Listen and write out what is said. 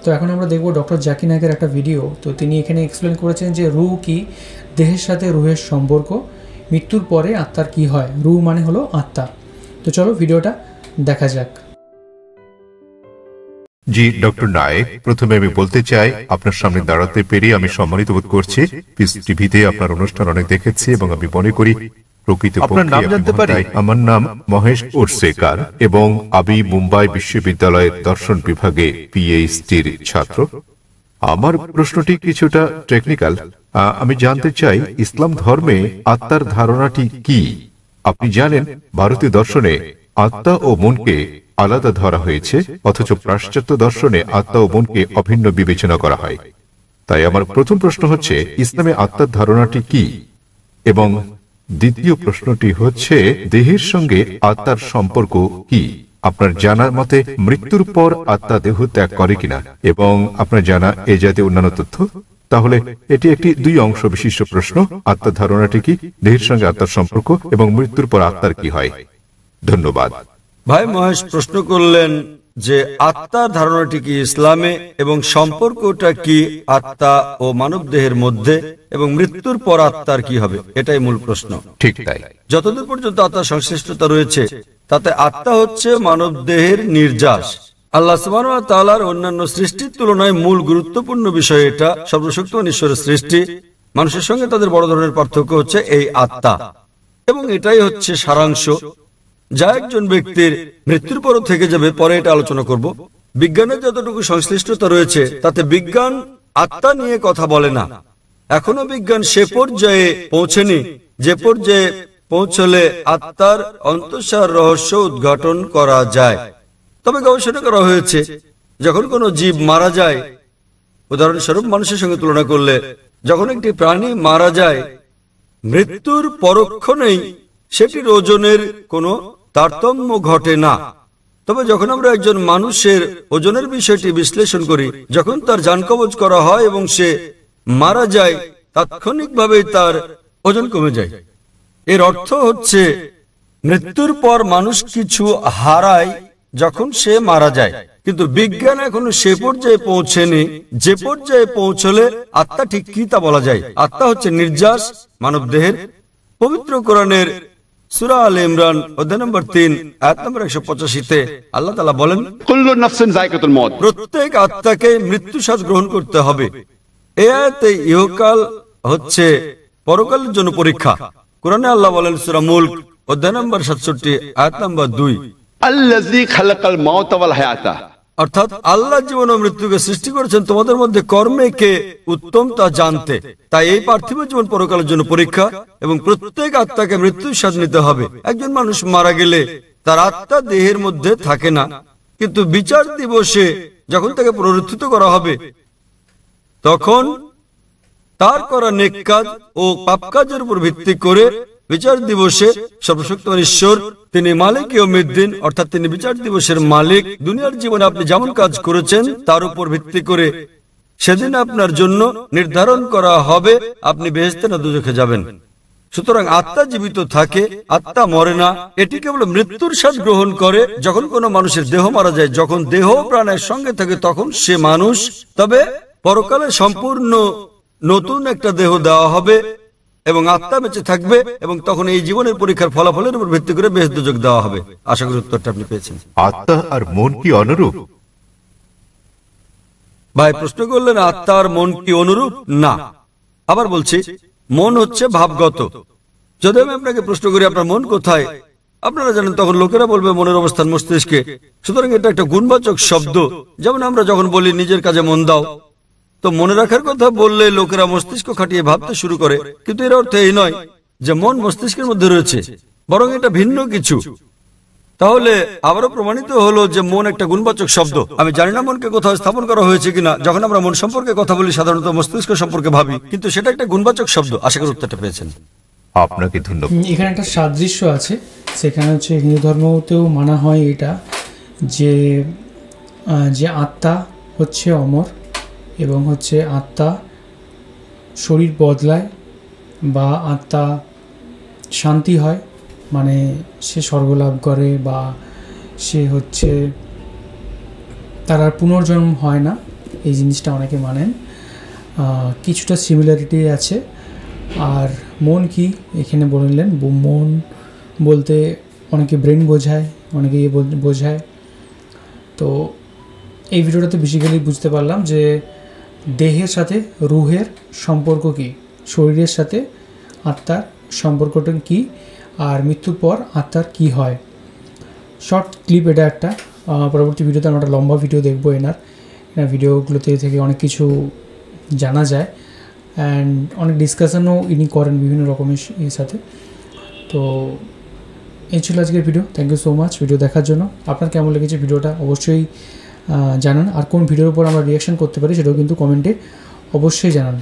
তো এখন আমরা দেখব ডক্টর জাকির নায়েকের একটা ভিডিও। তো তিনি এখানে এক্সপ্লেন করেছেন যে রূহ কি, দেহের সাথে রুহের সম্পর্ক, মৃত্যুর পরে আত্মার কি হয়। রূহ মানে হলো আত্মা। তো চলো ভিডিওটা দেখা যাক। জি ডক্টর নায়েক, প্রথমে আমি বলতে চাই আপনার সামনে দাঁড়াতে পেরে আমি সম্মানিত বোধ করছি। পিস টিভিতে আপনার অনুষ্ঠান অনেক দেখেছি এবং আমি মনে করি প্রকৃত আপনার নাম জানতে পারি? আমার নাম মহেশ উর্সেকার এবং আমি মুম্বাই বিশ্ববিদ্যালয়ের দর্শন বিভাগে পিএইচডির ছাত্র। আমার প্রশ্নটি কিছুটা টেকনিক্যাল। আমি জানতে চাই ইসলাম ধর্মে আত্মার ধারণাটি কি? আপনি জানেন ভারতীয় দর্শনে আত্মা ও মনকে আলাদা ধরা হয়েছে, অথচ পাশ্চাত্য দর্শনে আত্মা ও মনকে অভিন্ন বিবেচনা করা হয়। তাই আমার প্রথম প্রশ্ন হচ্ছে ইসলামে আত্মার ধারণাটি কি, এবং দ্বিতীয় প্রশ্নটি হচ্ছে দেহের সঙ্গে আত্মার সম্পর্ক কি? আপনার জানার মতে মৃত্যুর পর আত্মা দেহ ত্যাগ করে কিনা, এবং আপনার জানা এ জাতীয় অন্যান্য তথ্য। তাহলে এটি একটি দুই অংশ বিশিষ্ট প্রশ্ন। আত্মার ধারণাটি কি, দেহের সঙ্গে আত্মার সম্পর্ক, এবং মৃত্যুর পর আত্মার কি হয়। ধন্যবাদ। ভাই মহেশ প্রশ্ন করলেন যে আত্মার ধারণাটি কি ইসলামে, এবং সম্পর্কটা কি আত্মা ও মানব দেহের মধ্যে, এবং মৃত্যুর পর আত্মার কি হবে, এটাই মূল প্রশ্ন। ঠিক তাই। যতদূর পর্যন্ত আত্মার সংশ্লিষ্টতা রয়েছে তাতে আত্মা হচ্ছে মানব দেহের নির্যাস। আল্লাহ সুবহানাহু ওয়া তাআলার অন্যান্য সৃষ্টির তুলনায় মূল গুরুত্বপূর্ণ বিষয় এটা। সর্বশক্তিমান ঈশ্বরের সৃষ্টি, মানুষের সঙ্গে তাদের বড় ধরনের পার্থক্য হচ্ছে এই আত্মা, এবং এটাই হচ্ছে সারাংশ যা একজন ব্যক্তির মৃত্যুর পরও থেকে যাবে। পরে এটা আলোচনা করব। বিজ্ঞানের যতটুকু সংশ্লিষ্টতা রয়েছে তাতে বিজ্ঞান আত্মা নিয়ে কথা বলে না। এখনো বিজ্ঞান সে পর্যায়ে পৌঁছেনি যে পর্যায়ে পৌঁছলে আত্মার অন্তঃসার রহস্য উদ্ঘাটন করা যায়। তবে গবেষণা করা হয়েছে যখন কোনো জীব মারা যায়, উদাহরণস্বরূপ মানুষের সঙ্গে তুলনা করলে যখন একটি প্রাণী মারা যায়, মৃত্যুর পরক্ষণেই সেটির ওজনের কোনো তারতম্য ঘটে না। তবে যখন আমরা একজন মানুষের ওজনের বিষয়টি বিশ্লেষণ করি, যখন তার জান কবজ করা হয় এবং সে মারা যায়, তাৎক্ষণিকভাবে তার ওজন কমে যায়। এর অর্থ হচ্ছে মৃত্যুর পর মানুষ কিছু হারায় যখন সে মারা যায়, কিন্তু বিজ্ঞান এখনো সে পর্যায়ে পৌঁছেনি যে পর্যায়ে পৌঁছলে আত্মা ঠিক কি তা বলা যায়। আত্মা হচ্ছে নির্যাস মানব দেহের। পবিত্র কোরআনের সূরা আলে ইমরান অধ্যায় নম্বর 3 আয়াত নম্বর 185-তে আল্লাহ তাআলা বলেন, কুল্লু নাফসিন যায়কাতুল মউত, প্রত্যেক আত্মাকে মৃত্যু স্বাদ গ্রহণ করতে হবে। এই আয়াতে ইহকাল হচ্ছে পরকালের জন্য পরীক্ষা। কোরআনে আল্লাহ বলেন সূরা মুলক অধ্যায় নম্বর 67 আয়াত নম্বর 2, আল্লাযী খালাকাল মাউত ওয়াল হায়াতা, অর্থাৎ আল্লাহ জীবন ও মৃত্যুকে সৃষ্টি করেছেন তোমাদের মধ্যে কর্মে কে উত্তম তা জানতে। তাই এই পার্থিব জীবন পরকালের জন্য পরীক্ষা, এবং প্রত্যেক আত্মাকে মৃত্যুর স্বাদ নিতে হবে। একজন মানুষ মারা গেলে তার আত্মা দেহের মধ্যে থাকে না, কিন্তু বিচার দিবসে যখন তাকে পুনরুত্থিত করা হবে তখন তার করা নেক কাজ ও পাপ কাজের উপর ভিত্তি করে বিচার দিবসে সর্বশক্তিমান ঈশ্বর, তিনি মালিক ইয়াউমিদ্দিন, অর্থাৎ তিনি বিচার দিবসের মালিক। দুনিয়ার জীবনে আপনি যেমন কাজ করেছেন তার উপর ভিত্তি করে সেদিন আপনার জন্য নির্ধারণ করা হবে আপনি বেহেশতে না দোজখে যাবেন। সুতরাং আত্মা জীবিত থাকে, আত্মা মরে না। এটি কেবল মৃত্যুর স্বাদ গ্রহণ করে যখন কোনো মানুষের দেহ মারা যায়। যখন দেহ প্রাণের সঙ্গে থাকে তখন সে মানুষ। তবে পরকালে সম্পূর্ণ নতুন একটা দেহ দেওয়া হবে এবং আত্মা বেঁচে থাকবে, এবং তখন এই জীবনের পরীক্ষার ফলাফলের উপর ভিত্তি করে বেহেশত দোজখ দেওয়া হবে। আশা করি উত্তরটা আপনি পেয়েছেন। আত্মা আর মন কি অনুরূপ? ভাই প্রশ্ন করলেন আত্মা আর মন কি অনুরূপ? না। আবার বলছি, মন হচ্ছে ভাবগত। যদি আমি আপনাকে প্রশ্ন করি আপনার মন কোথায়, আপনারা জানেন তখন লোকেরা বলবে মনের অবস্থান মস্তিষ্কে। সুতরাং এটা একটা গুণবাচক শব্দ। যেমন আমরা যখন বলি নিজের কাজে মন দাও, তো মনে রাখার কথা বললে লোকেরা মস্তিষ্ক খাটিয়ে ভাবতে শুরু করে, কিন্তু এর অর্থ এই নয় যে মন মস্তিষ্কের মধ্যে রয়েছে, বরং এটা ভিন্ন কিছু। তাহলে আবারও প্রমাণিত হলো যে মন একটা গুণবাচক শব্দ। আমি জানি না মনকে কোথাও স্থাপন করা হয়েছে কিনা। যখন আমরা মন সম্পর্কে কথা বলি সাধারণত মস্তিষ্ক সম্পর্কে ভাবি, কিন্তু সেটা একটা গুণবাচক শব্দ। আশা করি উত্তরটা পেয়েছেন। আপনাকে ধন্যবাদ। এখানে একটা সাদৃশ্য আছে, সেখানে হচ্ছে হিন্দু ধর্মতেও মানা হয় এটা, যে আত্মা হচ্ছে অমর, এবং হচ্ছে আত্মা শরীর বদলায় বা আত্মা শান্তি হয়, মানে সে স্বর্গলাভ করে বা সে হচ্ছে তার আর পুনর্জন্ম হয় না, এই জিনিসটা অনেকে মানেন, কিছুটা সিমিলারিটি আছে। আর মন কি এখানে বললেন, মন বলতে অনেকে ব্রেন বোঝায়, অনেকে বোঝায়। তো এই ভিডিওটাতে বেসিক্যালি বুঝতে পারলাম যে দেহের সাথে রুহের সম্পর্ক কী, শরীরের সাথে আত্মার সম্পর্কটা কী, আর মৃত্যুর পর আত্মার কী হয়। শর্ট ক্লিপ এটা একটা। পরবর্তী ভিডিওতে আমরা একটা লম্বা ভিডিও দেখবো এনার ভিডিওগুলোতে থেকে অনেক কিছু জানা যায় অ্যান্ড অনেক ডিসকাশনও ইনি করেন বিভিন্ন রকমের এর সাথে। তো এই ছিল আজকের video. Thank you so much video দেখার জন্য। আপনার কেমন লেগেছে ভিডিওটা অবশ্যই জানান, আর কোন ভিডিওর উপর আমরা রিয়াকশন করতে পারি সেটাও কিন্তু কমেন্টে অবশ্যই জানান।